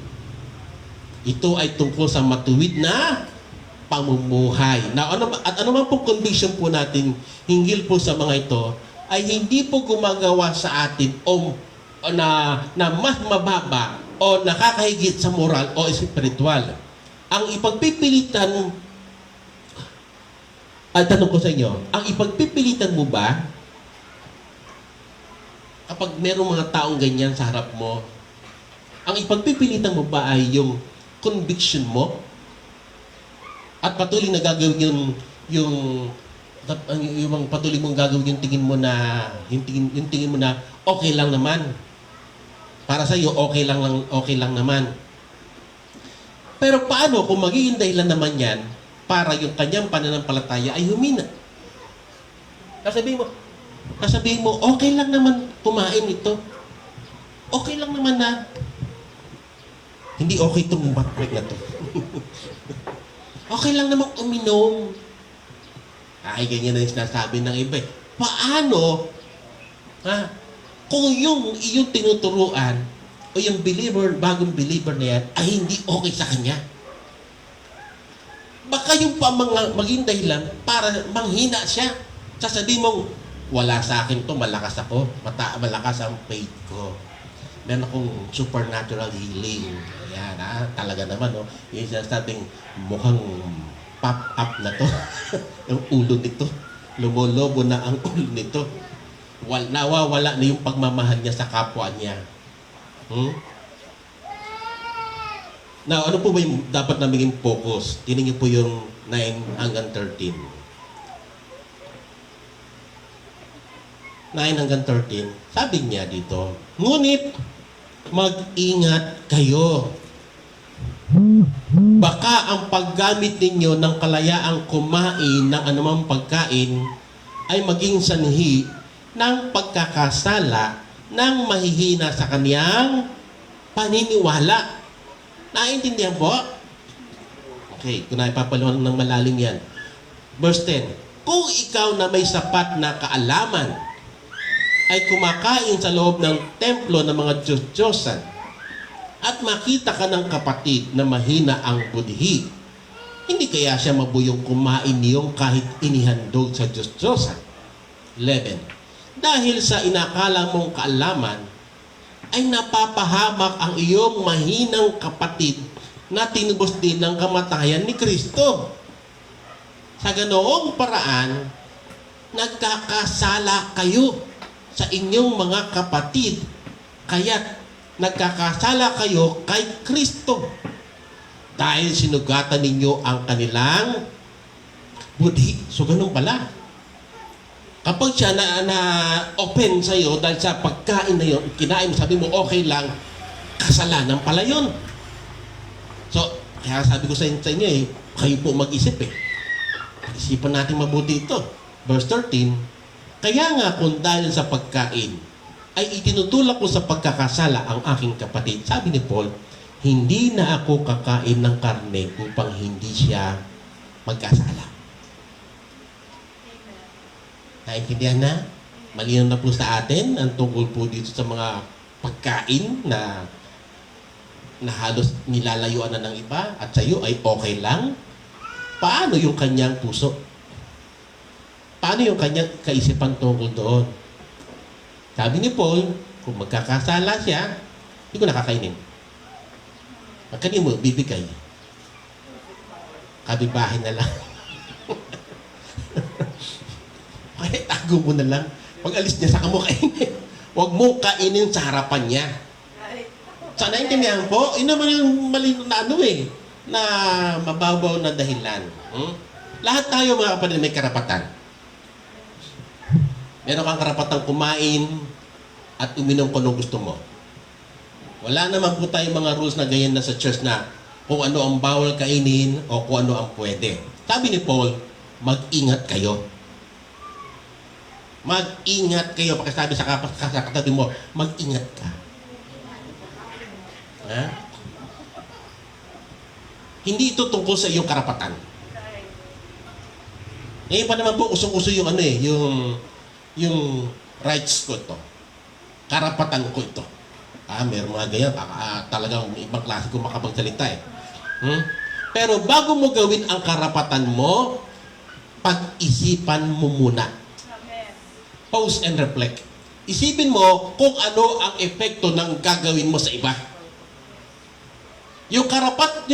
A: Ito ay tungkol sa matuwid na pamumuhay. At ano man po conviction po natin hinggil po sa mga ito, ay hindi po gumagawa sa atin na mas mababa o nakakahigit sa moral o espiritual. Ang ipagpipilitan, ay tanong ko sa inyo, ang ipagpipilitan mo ba, kapag merong mga taong ganyan sa harap mo, ang ipagpipilitan mo ba ay yung conviction mo? At patuloy na gagawin yung patuloy mong gagawin yung tingin mo na okay lang naman. Para sa iyo, okay lang naman. Pero paano kung magiging dahilan naman yan para yung kanyang pananampalataya ay humina? Sasabihin mo, okay lang naman kumain ito. Okay lang naman na. Hindi okay itong matrik na to. Okay lang naman uminom. Ay, ganyan na yung sinasabi ng iba. Paano? Kung yung iyong tinuturuan o yung believer, bagong believer na yan, ay hindi okay sa kanya. Baka yung pa maging dahilan para manghina siya. Sasabihin mong, wala sa akin to, malakas ako. Malakas ang faith ko. Meron akong supernatural healing. Ayan, talaga naman, no? Yung sinasabing, mukhang pop up na to. Yung ulo nito. Lumolobo na ang ulo nito. Nawawala na yung pagmamahal niya sa kapwa niya. Now, ano po ba yung dapat na maging focus? Tingnan niyo po yung 9 hanggang 13. 9 hanggang 13, sabi niya dito, ngunit mag-ingat kayo. Baka ang paggamit ninyo ng kalayaang kumain ng anumang pagkain ay maging sanhi ng pagkakasala ng mahihina sa kaniyang paniniwala. Naiintindihan po? Okay, kung naipapaliwanag ng malalim yan. Verse 10, kung ikaw na may sapat na kaalaman ay kumakain sa loob ng templo ng mga Diyos-Diyosan at makita ka ng kapatid na mahina ang budhi, hindi kaya siya mabuyong kumain niyong kahit inihandog sa Diyos-Diyosan? 11. Dahil sa inakala mong kaalaman, ay napapahamak ang iyong mahinang kapatid na tinubos din ng kamatayan ni Kristo. Sa ganoong paraan, nagkakasala kayo sa inyong mga kapatid. Kaya't nagkakasala kayo kay Kristo. Dahil sinugatan ninyo ang kanilang budhi. So, ganun pala. Kapag siya na-open sa'yo dahil sa pagkain na yun, kinain mo, sabi mo, okay lang, kasalanan pala yun. So, kaya sabi ko sa inyo kayo po mag-isip Isipan natin mabuti ito. Verse 13, kaya nga kung dahil sa pagkain, ay itinutulak ko sa pagkakasala ang aking kapatid. Sabi ni Paul, hindi na ako kakain ng karne upang hindi siya magkasala. Naintindihan na? Malinaw na po sa atin ang tungkol po dito sa mga pagkain na halos nilalayuan na ng iba at sa iyo ay okay lang. Paano yung kanyang puso? Paano yung kanyang kaisipan tungkol doon? Sabi ni Paul, kung magkakasala siya, hindi ko nakakainin. Magkano mo, bibigay. Kabibahin na lang. Kaya tago mo na lang. Pag alis niya, saka mo kainin. Huwag mo kainin sa harapan niya. Sa naintindihan po, yun naman yung mali na na mababaw na dahilan. Lahat tayo mga kapatid may karapatan. Meron kang karapatang kumain at uminom kung ano gusto mo. Wala naman po tayong mga rules na ganyan na sa church na kung ano ang bawal kainin o kung ano ang pwede. Sabi ni Paul, mag-ingat kayo. Mag-ingat kayo. Pagkasabi sa katabi mo, mag-ingat ka. Ha? Hindi ito tungkol sa iyong karapatan. Ngayon pa naman po, usong-uso yung yung rights ko ito. Karapatan ko ito. Meron mga ganyan, talagang ibang klase kung makapagsalita Pero bago mo gawin ang karapatan mo, pag-isipan mo muna. Pause and reflect. Isipin mo kung ano ang epekto ng gagawin mo sa iba. Yung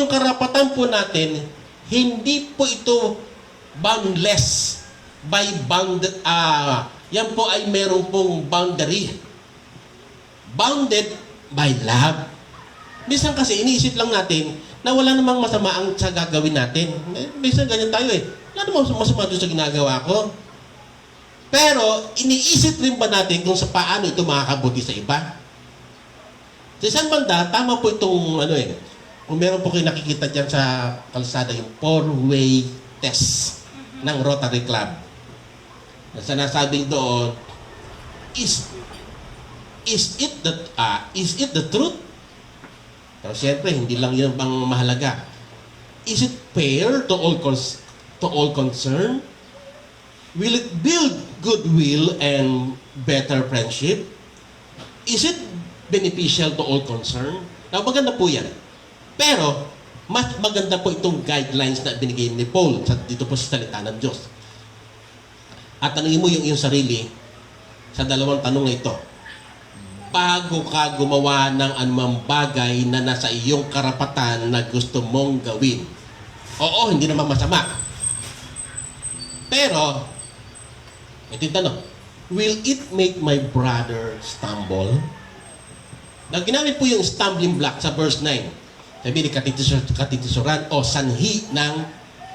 A: karapatan po natin, hindi po ito boundless by yan po ay meron pong boundary. Bounded by love. Minsan kasi iniisip lang natin na wala namang masama ang sa gagawin natin. Minsan ganyan tayo wala namang masama doon sa ginagawa ko. Pero iniisip rin ba natin kung sa paano ito makakabuti sa iba? Sa isang banda, tama po itong kung meron po kayo nakikita dyan sa kalsada, yung 4-way test ng Rotary Club. Sa nasabing doon, is it the truth? Pero siyempre, hindi lang yun pang mahalaga. Is it fair to all concerned? Will it build goodwill and better friendship? Is it beneficial to all concerned? Now, maganda po yan. Pero, Mas maganda po itong guidelines na binigay ni Paul dito po sa salita ng Diyos. At tanungin mo yung iyong sarili sa dalawang tanong na ito. Bago ka gumawa ng anumang bagay na nasa iyong karapatan na gusto mong gawin. Oo, hindi naman masama. Pero, ito yung tanong, will it make my brother stumble? Na ginamit po yung stumbling block sa verse 9. Sabi ni katitisuran o sanhi ng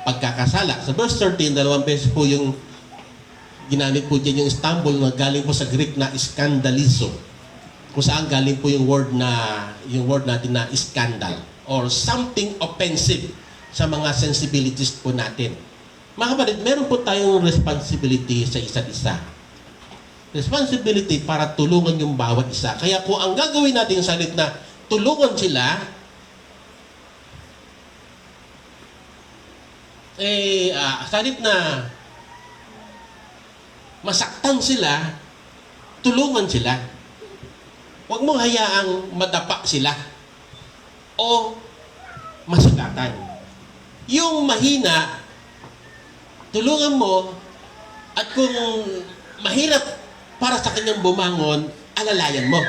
A: pagkakasala. Sa verse 13, dalawang beses po yung ginamit po dyan yung stumble na galing po sa Greek na skandalizo. Kung saan galing po yung word natin na scandal or something offensive sa mga sensibilities po natin. Mga kapatid, meron po tayong responsibility sa isa't isa. Responsibility para tulungan yung bawat isa. Kaya kung ang gagawin natin sa salit na tulungan sila, salit na masaktan sila, tulungan sila. Huwag mong hayaang madapa sila o masugatan. Yung mahina, tulungan mo at kung mahirap para sa kanyang bumangon, alalayan mo.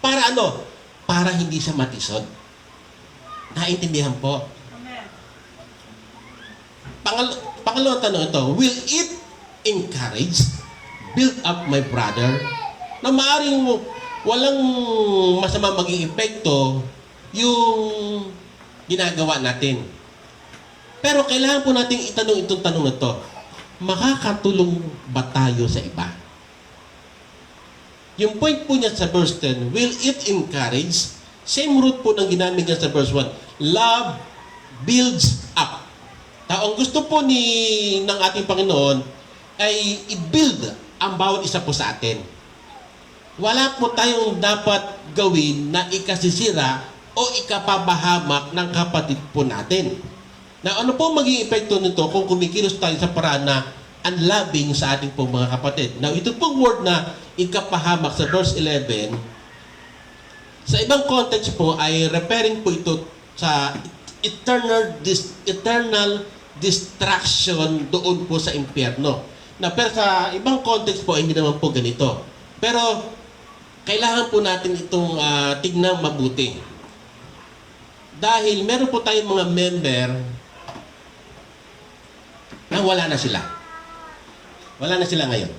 A: Para ano? Para hindi siya matisod. Naintindihan po. Pangalawang tanong ito, will it encourage, build up my brother? Na maaaring walang masama maging epekto yung ginagawa natin. Pero kailangan po nating itanong itong tanong na ito, makakatulong ba tayo sa iba? Yung point po niya sa verse 10, will it encourage? Same root po ng ginamit niya sa verse 1, love builds up. Ang gusto po ng ating Panginoon ay i-build ang bawat isa po sa atin. Wala po tayong dapat gawin na ikasisira o ikapabahamak ng kapatid po natin. Na ano po maging epekto nito kung kumikilos tayo sa paraan na unloving sa ating po mga kapatid. Now, ito pong word na ikapahamak sa verse 11, sa ibang context po ay referring po ito sa eternal distraction doon po sa impyerno. Na pero sa ibang context po, hindi naman po ganito. Pero, kailangan po natin itong tignan mabuti. Dahil meron po tayong mga member na wala na sila. Wala na sila ngayon.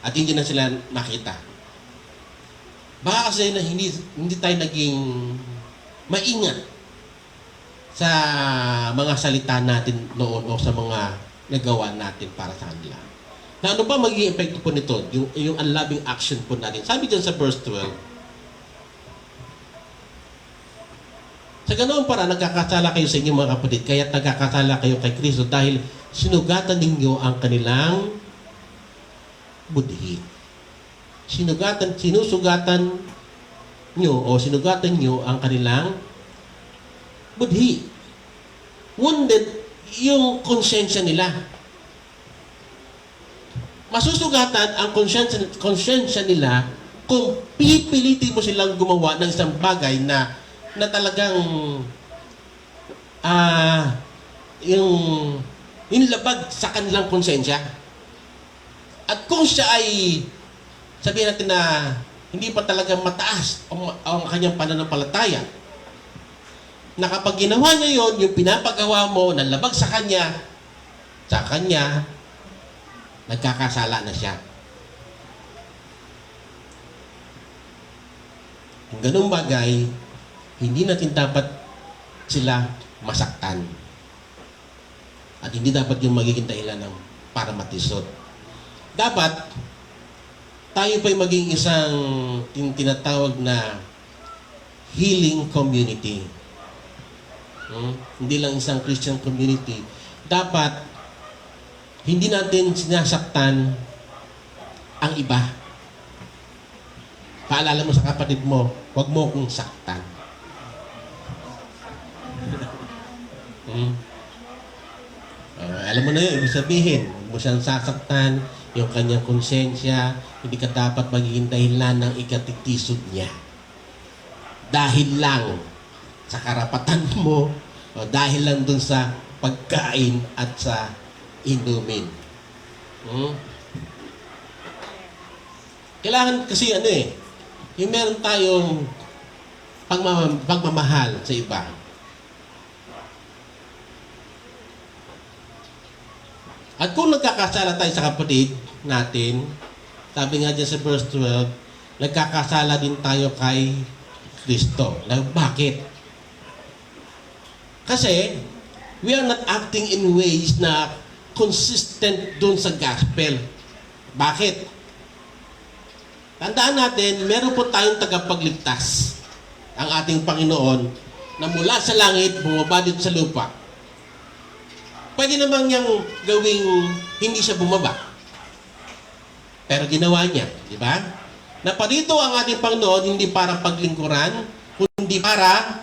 A: At hindi na sila nakita. Baka kasi na hindi tayo naging maingat sa mga salita natin noon o sa mga nagawa natin para sa kanila. Na ano ba magiging epekto po nito? Yung unloving action po natin. Sabi dyan sa verse 12, sa ganoon para nagkakasala kayo sa inyong mga kapatid, kaya nagkakasala kayo kay Kristo dahil sinugatan ninyo ang kanilang budhi. Sinusugatan nyo ang kanilang budhi. Wounded yung konsensya nila. Masusugatan ang konsensya nila kung pipilitin mo silang gumawa ng isang bagay na talagang yung labag sa kanilang konsensya. At kung siya ay sabihin natin na hindi pa talaga mataas ang kanyang pananampalataya, na kapag ginawa niya yon, yung pinapagawa mo, nalabag sa kanya, nagkakasala na siya. Yung ganung bagay, hindi natin dapat sila masaktan. At hindi dapat yung magiging dahilan para matisod. Dapat, tayo pa'y maging isang tinatawag na healing community. Hindi lang isang Christian community. Dapat, hindi natin sinasaktan ang iba. Paalala mo sa kapatid mo, huwag mo kong saktan. Alam mo na yun, ibig sabihin, huwag mo siyang sasaktan, yung kanyang konsensya, hindi ka dapat magiging dahilan ng ikatitisod niya. Dahil lang sa karapatan mo, o dahil lang dun sa pagkain at sa inumin. Hmm? Kailangan kasi yung meron tayong pagmamahal sa iba. At kung nagkakasala tayo sa kapatid natin, sabi nga dyan sa verse 12, nagkakasala din tayo kay Kristo. Bakit? Kasi, we are not acting in ways na consistent dun sa gospel. Bakit? Tandaan natin, meron po tayong tagapagligtas, ang ating Panginoon, na mula sa langit, bumaba dito sa lupa. Pwede naman niyang gawing hindi siya bumaba. Pero ginawa niya, di ba? Naparito ang ating Panginoon, hindi para paglingkuran, kundi para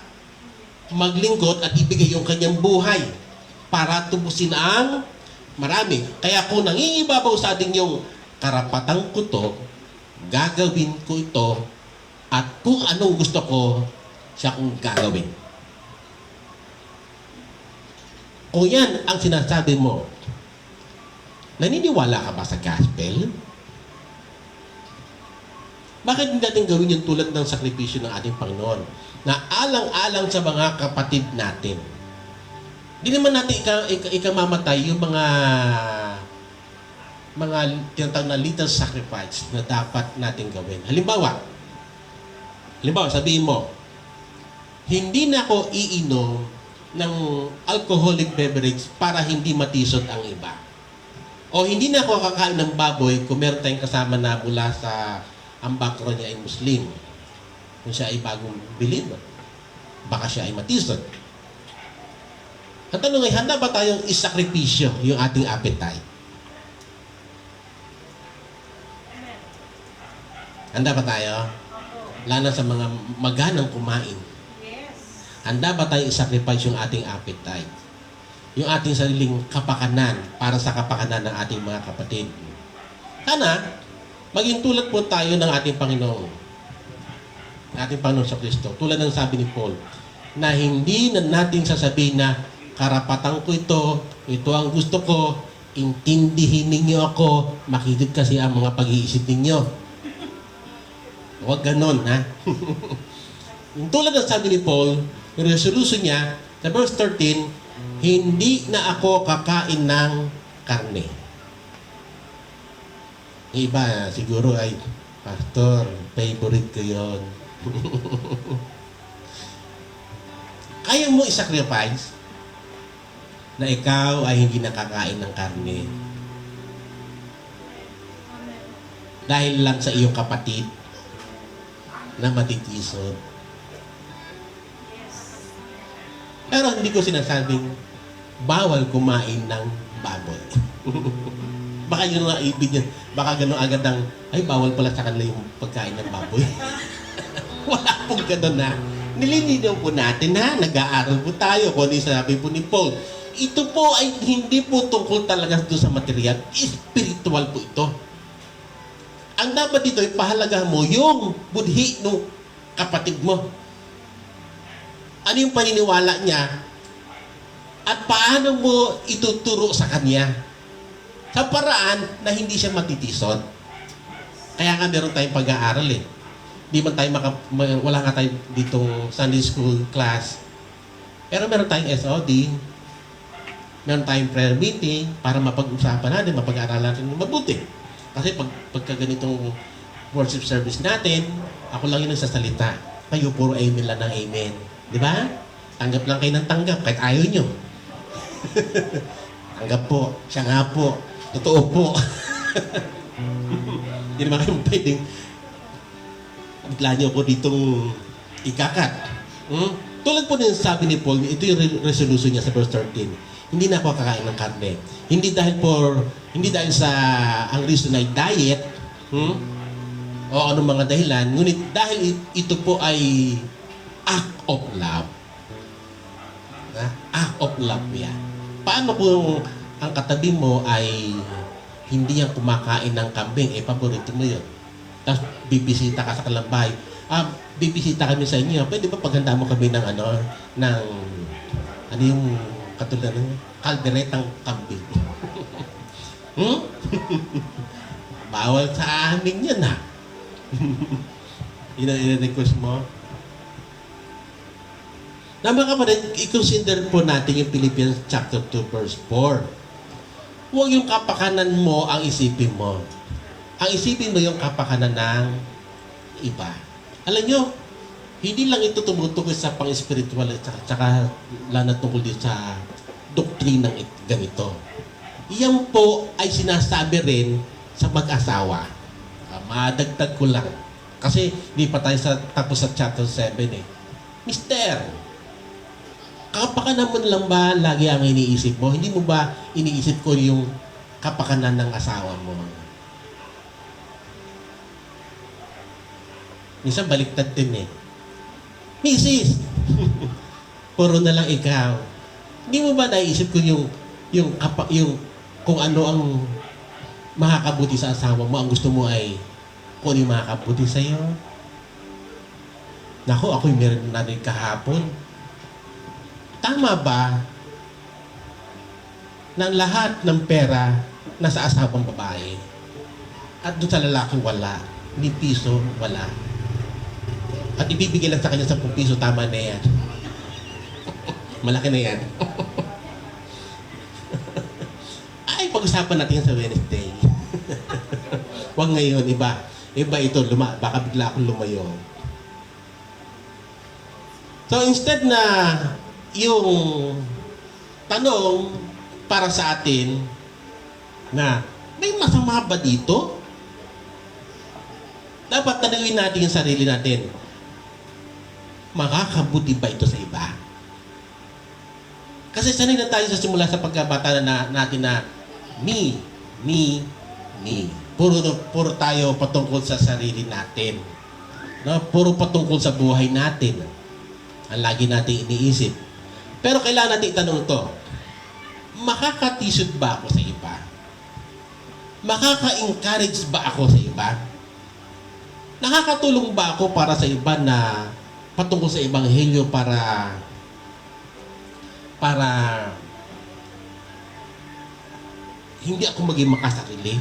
A: maglingkod at ibigay yung kanyang buhay para tubusin ang marami. Kaya kung nangingibabaw sa ating yung karapatang ko to, gagawin ko ito at kung anong gusto ko, siya kong gagawin. Kung yan ang sinasabi mo, naniniwala ka ba sa gospel? Bakit hindi natin gawin yung tulad ng sakripisyo ng ating Panginoon na alang-alang sa mga kapatid natin? Hindi naman natin ikamamatay yung mga tinatawag na little sacrifice na dapat natin gawin. Halimbawa, sabihin mo, hindi na ako iinom ng alcoholic beverage para hindi matisod ang iba. O hindi na ako kakain ng baboy kung meron tayong kasama na mula sa ang background niya ay Muslim. Kung siya ay bagong believer, baka siya ay matisod. Ang tanong ay, handa ba tayong isakripisyo yung ating appetite? Handa ba tayo? Lalo sa mga maganang kumain. Handa ba tayo i-sacrifice yung ating appetite? Yung ating sariling kapakanan para sa kapakanan ng ating mga kapatid. Sana, maging tulad po tayo ng ating Panginoon. Ating Panginoon sa Kristo. Tulad ng sabi ni Paul, na hindi na natin sasabihin na karapatan ko ito ang gusto ko, intindihin ninyo ako, makinig kasi ang mga pag-iisip ninyo. Huwag ganon, ha? Tulad ng sabi ni Paul, yung resolution niya, sa verse 13, hindi na ako kakain ng karne. Yung iba, siguro ay, Pastor, favorite ko yun. Kaya mo i-sacrifice na ikaw ay hindi nakakain ng karne dahil lang sa iyong kapatid na matitisod. Pero hindi ko sinasabing bawal kumain ng baboy. Baka yun nga ibig niya. Baka gano'n agad ang, ay bawal pala sa kanila yung pagkain ng baboy. Wala pong gano'n na. Nililinaw po natin na nag-aaral po tayo kung ano yung sabi po ni Paul. Ito po ay hindi po tungkol talaga doon sa material. Spiritual po ito. Ang dapat dito ay pahalagahan mo yung budhi ng kapatid mo. Ano yung paniniwala niya at paano mo ituturo sa kanya sa paraan na hindi siya matitisod. Kaya nga meron tayong pag-aaral eh. Di man tayo wala nga tayo ditong Sunday school class. Pero meron tayong SOD. Meron tayong prayer meeting para mapag-usapan natin, mapag-aaralan natin mabuti. Kasi pagka ganitong worship service natin, ako lang yung nagsasalita. Kayo puro amen lang ng amen. Di ba? Tanggap lang kayo ng tanggap kahit ayaw nyo. Tanggap po. Siya nga po. Totoo po. Hindi naman kayo pwedeng bigla nyo po ditong ikakat. Tulad po din sabi ni Paul, ito yung resolution niya sa verse 13. Hindi na ako kakain ng karne. Hindi dahil sa ang reason ay diet, o anong mga dahilan, ngunit dahil ito po ay act of love. Act of love yan. Paano kung ang katabi mo ay hindi yan kumakain ng kambing, paborito mo yun. Tapos bibisita ka sa kanilang bahay, bibisita kami sa inyo. Pwede ba paghanda mo kami ng yung katulad ng kalderetang kambing? Hmm? Bawal sa amin yan, ha? Yun ang i-request mo? Na mga kapatid, i-consider po natin yung Philippians chapter 2 verse 4. Huwag yung kapakanan mo ang isipin mo. Ang isipin mo yung kapakanan ng iba. Alam nyo, hindi lang ito tumutukoy sa pang-spiritual at saka lang na tungkol din sa doktrinang ganito. Iyan po ay sinasabi rin sa mag-asawa. Madagdag ko lang. Kasi hindi pa tayo tapos sa chapter 7 eh. Mister, kapakanan mo lang ba lagi ang iniisip mo? Hindi mo ba iniisip ko yung kapakanan ng asawa mo? Minsan baliktad din eh. Mrs. Puro na lang ikaw. Hindi mo ba naisip ko yung kung ano ang makakabuti sa asawa mo, ang gusto mo ay kung ano yung makakabuti sa'yo? Naku, ako'y meron na rin kahapon. Tama ba na lahat ng pera nasa asawang babae at doon sa lalaki wala? Ni piso, wala. At ibibigay lang sa kanya 10 piso, tama na yan. Malaki na yan. Ay, pag-usapan natin sa Wednesday. Huwag ngayon, iba. Iba ito, baka bigla akong lumayo. So instead na yung tanong para sa atin na may masama ba dito? Dapat tanungin natin yung sarili natin. Makakabuti ba ito sa iba? Kasi sanay na tayo sa simula sa pagkabata natin na me. Puro tayo patungkol sa sarili natin. No? Puro patungkol sa buhay natin. Ang lagi natin iniisip. Pero kailangan natin itanong ito. Makakatisod ba ako sa iba? Makaka-encourage ba ako sa iba? Nakakatulong ba ako para sa iba na patungkol sa ebanghelyo para hindi ako maging makasarili?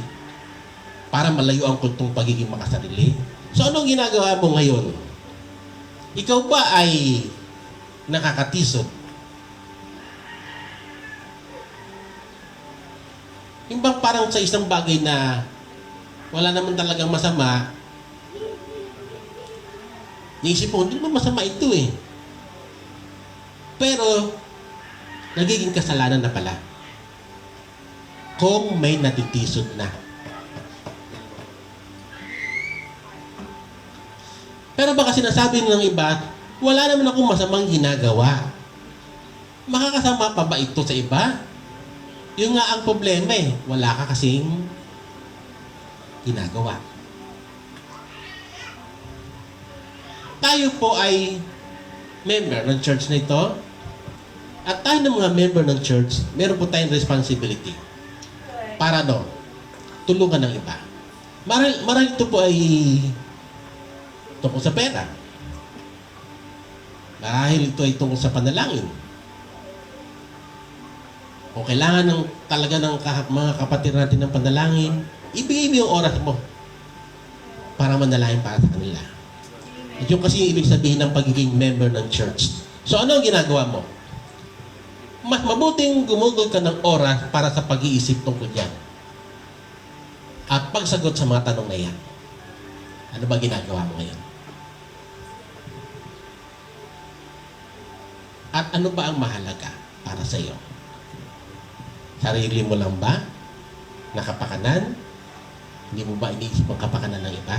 A: Para malayuan ko itong pagiging makasarili? So anong ginagawa mo ngayon? Ikaw ba ay nakakatisod? Yung bang parang sa isang bagay na wala naman talagang masama, naisip mo, hindi mo masama ito eh. Pero, nagiging kasalanan na pala. Kung may natitisod na. Pero baka sinasabi ng iba, wala naman akong masamang ginagawa. Makakasama pa ba ito sa iba? Yung nga ang problema eh, wala ka kasing ginagawa. Tayo po ay member ng church na ito. At tayo ng mga member ng church, meron po tayong responsibility. Para tulungan ng iba. Marahil ito po ay tungkol sa pera. Marahil ito ay tungkol sa panalangin. Kung kailangan talaga ng mga kapatid natin ng panalangin, ibigay mo yung oras mo para manalangin para sa kanila. At yung kasi ibig sabihin ng pagiging member ng church. So ano ang ginagawa mo? Mas mabuting gumugol ka ng oras para sa pag-iisip tungkol yan. At pagsagot sa mga tanong na yan. Ano ba ginagawa mo ngayon? At ano ba ang mahalaga para sa iyo? Sarili mo lang ba? Nakapakanan? Hindi mo ba iniisip ang kapakanan ng iba?